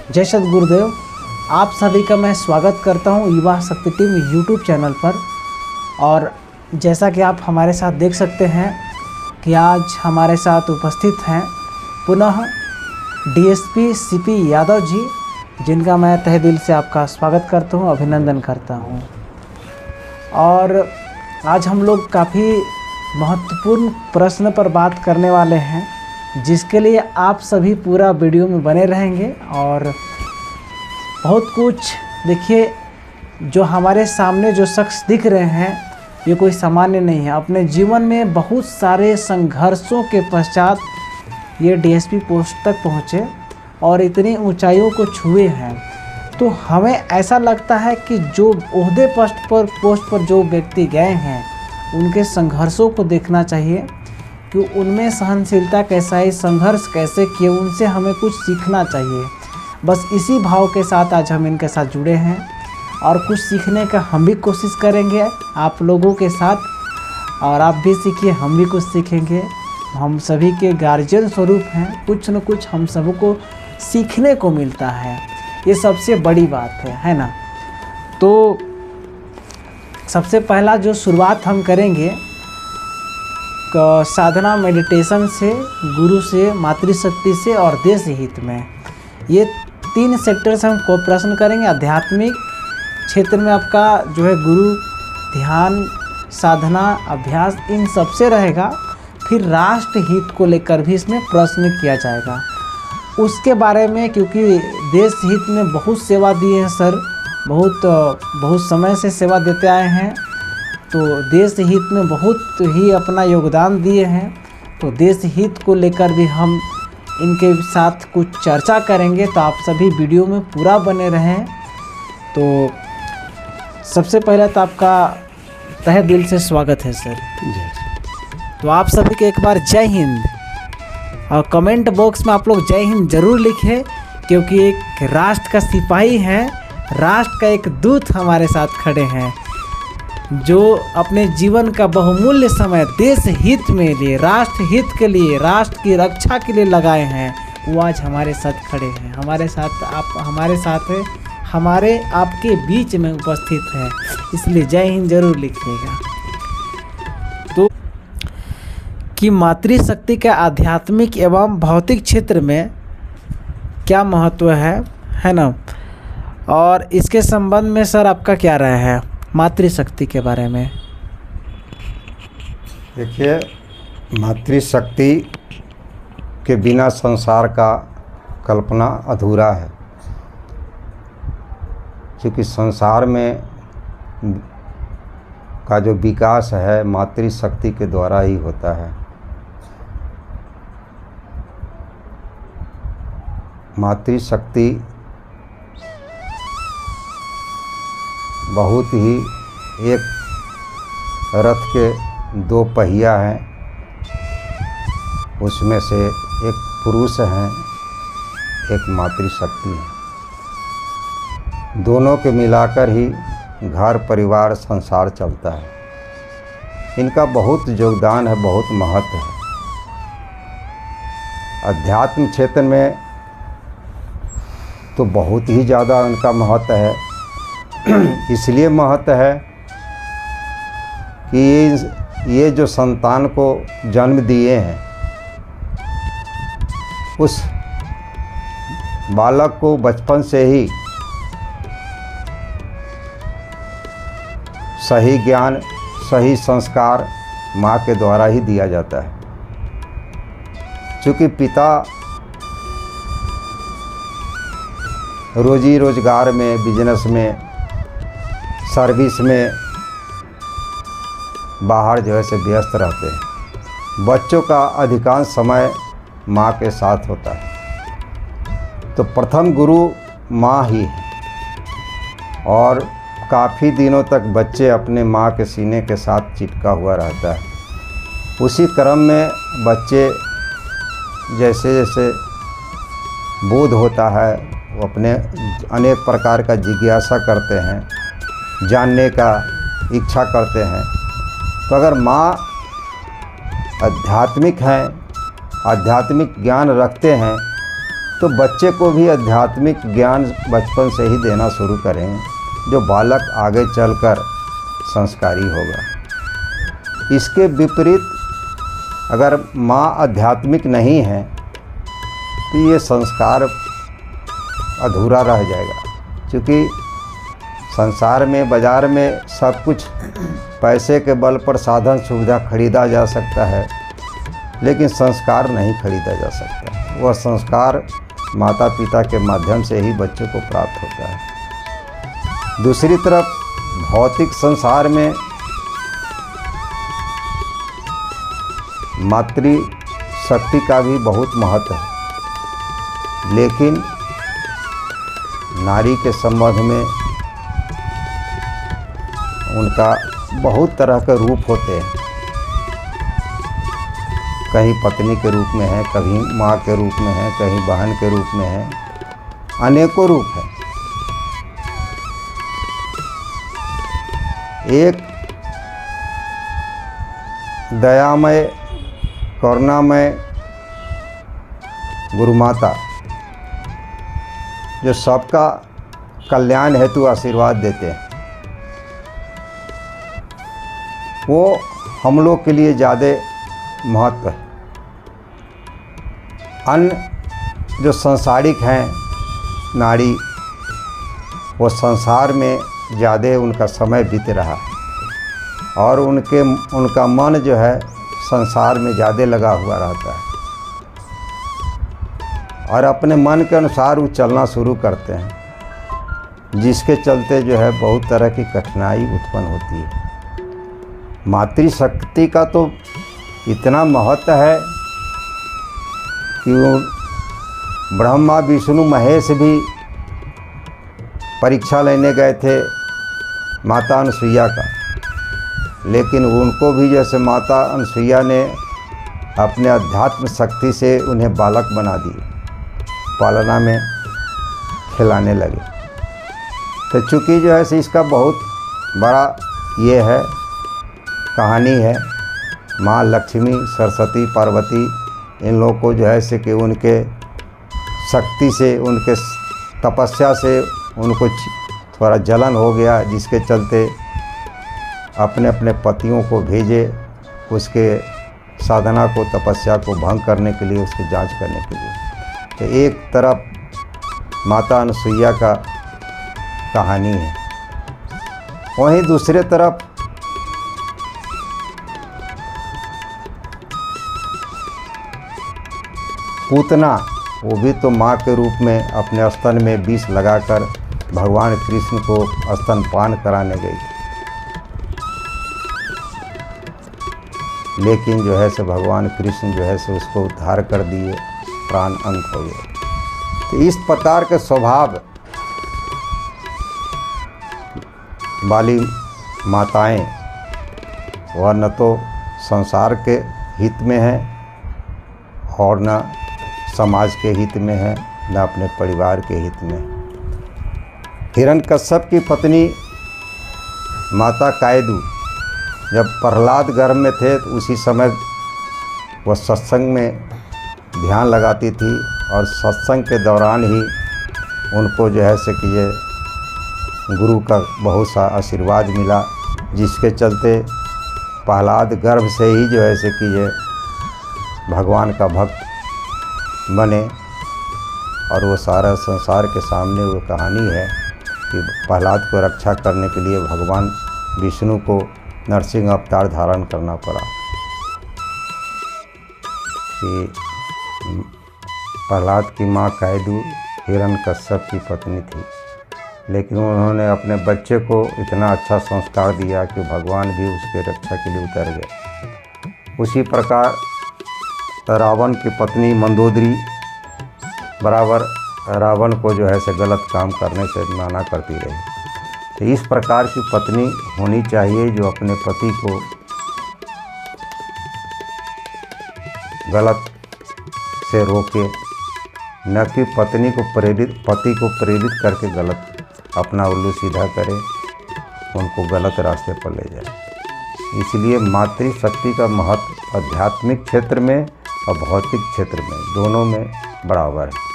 जय सद्गुरुदेव। आप सभी का मैं स्वागत करता हूं युवा शक्ति टीम यूट्यूब चैनल पर। और जैसा कि आप हमारे साथ देख सकते हैं कि आज हमारे साथ उपस्थित हैं पुनः डीएसपी सीपी यादव जी, जिनका मैं तहे दिल से आपका स्वागत करता हूं, अभिनंदन करता हूं। और आज हम लोग काफ़ी महत्वपूर्ण प्रश्न पर बात करने वाले हैं, जिसके लिए आप सभी पूरा वीडियो में बने रहेंगे। और बहुत कुछ देखिए, जो हमारे सामने जो शख्स दिख रहे हैं ये कोई सामान्य नहीं है। अपने जीवन में बहुत सारे संघर्षों के पश्चात ये डीएसपी पोस्ट तक पहुँचे और इतनी ऊंचाइयों को छुए हैं। तो हमें ऐसा लगता है कि जो ओहदे पोस्ट पर जो व्यक्ति गए हैं उनके संघर्षों को देखना चाहिए कि उनमें सहनशीलता कैसा है, संघर्ष कैसे किए, उनसे हमें कुछ सीखना चाहिए। बस इसी भाव के साथ आज हम इनके साथ जुड़े हैं और कुछ सीखने का हम भी कोशिश करेंगे आप लोगों के साथ। और आप भी सीखिए, हम भी कुछ सीखेंगे। हम सभी के गार्जियन स्वरूप हैं, कुछ न कुछ हम सबको सीखने को मिलता है, ये सबसे बड़ी बात है ना। तो सबसे पहला जो शुरुआत हम करेंगे साधना मेडिटेशन से, गुरु से, मातृशक्ति से और देश हित में। ये 3 सेक्टर से हम प्रश्न करेंगे। आध्यात्मिक क्षेत्र में आपका जो है गुरु, ध्यान, साधना, अभ्यास, इन सबसे रहेगा। फिर राष्ट्र हित को लेकर भी इसमें प्रश्न किया जाएगा। उसके बारे में, क्योंकि देश हित में बहुत सेवा दी है सर, बहुत समय से सेवा देते आए हैं, तो देश हित में बहुत ही अपना योगदान दिए हैं। तो देश हित को लेकर भी हम इनके साथ कुछ चर्चा करेंगे, तो आप सभी वीडियो में पूरा बने रहें। तो सबसे पहले तो आपका तहे दिल से स्वागत है सर। तो आप सभी के एक बार जय हिंद, और कमेंट बॉक्स में आप लोग जय हिंद ज़रूर लिखें, क्योंकि एक राष्ट्र का सिपाही है, राष्ट्र का एक दूत हमारे साथ खड़े हैं, जो अपने जीवन का बहुमूल्य समय देश हित में लिए, राष्ट्र हित के लिए, राष्ट्र की रक्षा के लिए लगाए हैं। वो आज हमारे साथ खड़े हैं, हमारे साथ आप हमारे साथ है, हमारे आपके बीच में उपस्थित है। इसलिए जय हिंद जरूर लिखिएगा। तो कि मातृशक्ति का आध्यात्मिक एवं भौतिक क्षेत्र में क्या महत्व है ना। और इसके संबंध में सर आपका क्या राय है मातृशक्ति के बारे में? देखिए, मातृशक्ति के बिना संसार का कल्पना अधूरा है, क्योंकि संसार में का जो विकास है मातृशक्ति के द्वारा ही होता है। मातृशक्ति बहुत ही, एक रथ के 2 पहिया हैं, उसमें से एक पुरुष हैं, एक मातृशक्ति है। दोनों के मिलाकर ही घर, परिवार, संसार चलता है। इनका बहुत योगदान है, बहुत महत्व है। अध्यात्म क्षेत्र में तो बहुत ही ज़्यादा उनका महत्व है। इसलिए महत्व है कि ये जो संतान को जन्म दिए हैं, उस बालक को बचपन से ही सही ज्ञान, सही संस्कार माँ के द्वारा ही दिया जाता है। क्योंकि पिता रोजी रोजगार में, बिजनेस में, सर्विस में बाहर जो है से व्यस्त रहते हैं। बच्चों का अधिकांश समय माँ के साथ होता है। तो प्रथम गुरु माँ ही है, और काफ़ी दिनों तक बच्चे अपने माँ के सीने के साथ चिपका हुआ रहता है। उसी क्रम में बच्चे जैसे जैसे बोध होता है, वो अपने अनेक प्रकार का जिज्ञासा करते हैं, जानने का इच्छा करते हैं। तो अगर माँ आध्यात्मिक हैं, आध्यात्मिक ज्ञान रखते हैं, तो बच्चे को भी आध्यात्मिक ज्ञान बचपन से ही देना शुरू करें, जो बालक आगे चलकर संस्कारी होगा। इसके विपरीत अगर माँ आध्यात्मिक नहीं है तो ये संस्कार अधूरा रह जाएगा, क्योंकि संसार में, बाज़ार में सब कुछ पैसे के बल पर साधन सुविधा खरीदा जा सकता है, लेकिन संस्कार नहीं खरीदा जा सकता। वह संस्कार माता पिता के माध्यम से ही बच्चों को प्राप्त होता है। दूसरी तरफ भौतिक संसार में मातृ शक्ति का भी बहुत महत्व है, लेकिन नारी के संबंध में उनका बहुत तरह के रूप होते हैं। कहीं पत्नी के रूप में है, कहीं माँ के रूप में है, कहीं बहन के रूप में है, अनेकों रूप हैं। एक दयामय, करुणामय गुरु माता जो सबका कल्याण हेतु आशीर्वाद देते हैं, वो हम लोग के लिए ज़्यादा महत्व है। अन्य जो संसारिक हैं नारी, वो संसार में ज़्यादा उनका समय बीत रहा है और उनका मन जो है संसार में ज़्यादा लगा हुआ रहता है और अपने मन के अनुसार वो चलना शुरू करते हैं, जिसके चलते जो है बहुत तरह की कठिनाई उत्पन्न होती है। मातृशक्ति का तो इतना महत्व है कि वो ब्रह्मा विष्णु महेश भी परीक्षा लेने गए थे माता अनुसुईया का, लेकिन उनको भी जैसे माता अनुसुईया ने अपने अध्यात्म शक्ति से उन्हें बालक बना दिए, पालना में खिलाने लगे। तो चूँकि जो है इसका बहुत बड़ा ये है कहानी है, माँ लक्ष्मी, सरस्वती, पार्वती, इन लोगों को जो है से कि उनके शक्ति से, उनके तपस्या से उनको थोड़ा जलन हो गया, जिसके चलते अपने अपने पतियों को भेजे उसके साधना को, तपस्या को भंग करने के लिए, उसकी जांच करने के लिए। तो एक तरफ माता अनुसुईया का कहानी है, वहीं दूसरे तरफ पूतना, वो भी तो माँ के रूप में अपने स्तन में विष लगाकर भगवान कृष्ण को स्तनपान कराने गई थी, लेकिन जो है से भगवान कृष्ण जो है से उसको उद्धार कर दिए, प्राण अंत हो गए। तो इस प्रकार के स्वभाव वाली माताएं वह न तो संसार के हित में है और न समाज के हित में है, न अपने परिवार के हित में। हिरण्यकश्यप की पत्नी माता कायदु जब प्रहलाद गर्भ में थे तो उसी समय वह सत्संग में ध्यान लगाती थी और सत्संग के दौरान ही उनको जो है से कि ये गुरु का बहुत सा आशीर्वाद मिला, जिसके चलते प्रहलाद गर्भ से ही जो है से कि ये भगवान का भक्त बने। और वो सारा संसार के सामने वो कहानी है कि प्रहलाद को रक्षा करने के लिए भगवान विष्णु को नरसिंह अवतार धारण करना पड़ा। कि प्रहलाद की माँ कायदु हिरण्यकश्यप की पत्नी थी, लेकिन उन्होंने अपने बच्चे को इतना अच्छा संस्कार दिया कि भगवान भी उसके रक्षा के लिए उतर गए। उसी प्रकार रावण की पत्नी मंदोदरी बराबर रावण को जो है से गलत काम करने से मना करती रही। तो इस प्रकार की पत्नी होनी चाहिए जो अपने पति को गलत से रोके, न कि पति को प्रेरित करके गलत अपना उल्लू सीधा करे, उनको गलत रास्ते पर ले जाए। इसलिए मातृशक्ति का महत्व आध्यात्मिक क्षेत्र में और भौतिक क्षेत्र में दोनों में बराबर है।